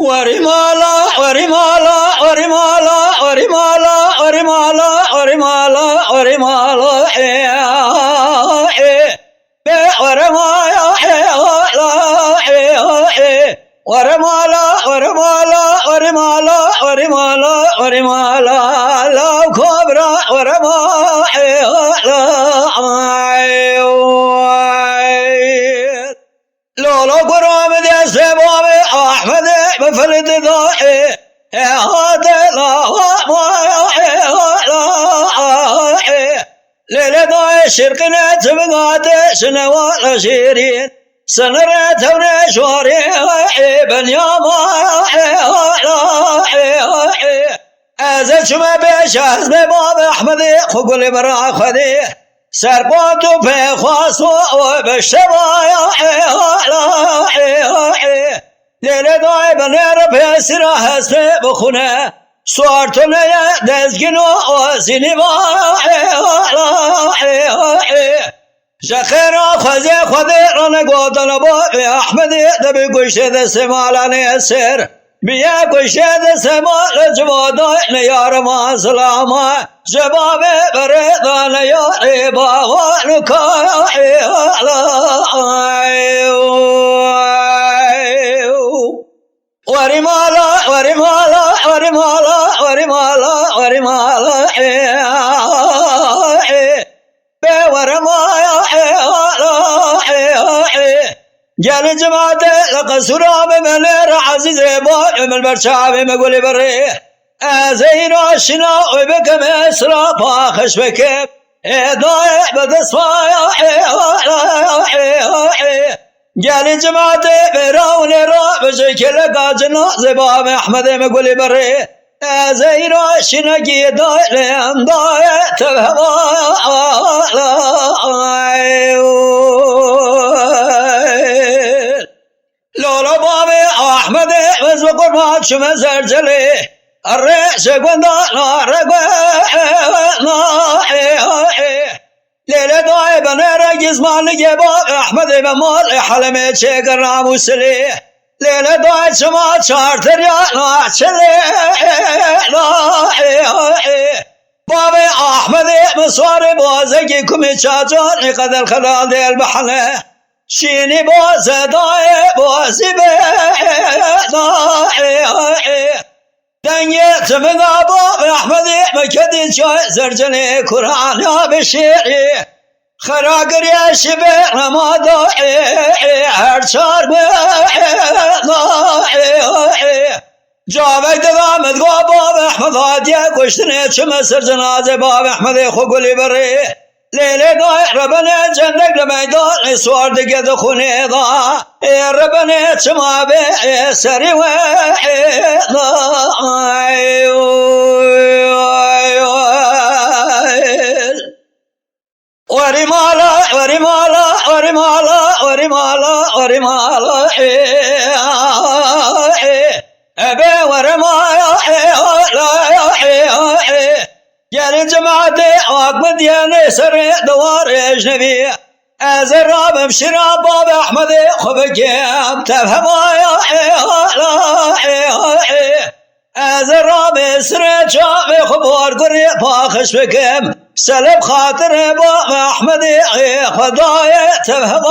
ورمالا ورمالا ورمالا ورمالا ورمالا ورمالا ورمالا ورمالا ورمالا ورمالا ورمالا ورمالا ورمالا لا كبرى ورمالا لولا قرام دي سباب احمد بفرد ضاحي هذا لا ليلة ضاي شرقنا تبقات سنوات شيرين سنرات ونشوري بن ياما ازل شما بشهز بباب احمدي خقل برا خدي سرقاتو في خاصو وبالشبايا ليلة ضاي بنير في سراح سبي بخونه سوارتو ليا دزگنو وزيني جخيرا خزي خذي رانا قوتنا بابي احمدي دبي قشي ذا سمالاني السر بيا قشي ذا سمال جواداي نيار ما سلاما جبابي بريضان يا عيبا ونكاي ورمالا ورمالا ورمالا ورمالا ورمالا جال جماعة لقصرا بمنير عزيز باي من برشا بمقولي بري زين عشنا وبكم اسرا باخش بكم ضايع بدصفايا جال جماعة براوني را بشكل قاجنا زباب احمد مقولي بري زين عشنا قيدا لين ضايع لولا بابي احمد وزبق ما شم زرجلي الريش قندانا ليلة ضاي بنير جزمان جباب احمد بمال حلمي شيقر ناموسلي ليلة ضاي شما شارت ريانا شلي بابي احمد مصاري بوزكي كمي شاجان قدر خلال دي البحلة شيني بوز ضاي بوزي دنيت من ابو احمد مكدي شاي زرجني قران يا بشيري خراقر يا شبه رمضان هر شار جاوك دغامت باب احمد هاديه قشتني شم سر جنازه باب احمد خقولي بري ليلة ضاي ربنا جنك لميدان سوار دقيت خوني ضا ربنا شما بي سري ورمالا ورمالا ورمالا ورمالا ورمالا ابي ورمالا يا الجماعة عقب دياني سري دوار اجنبي ازراب بشرا باب احمد خبكيم تفهم ازراب سري شامي خبار قري باخش بكم سلب خاطر باب احمد خدايا تفهم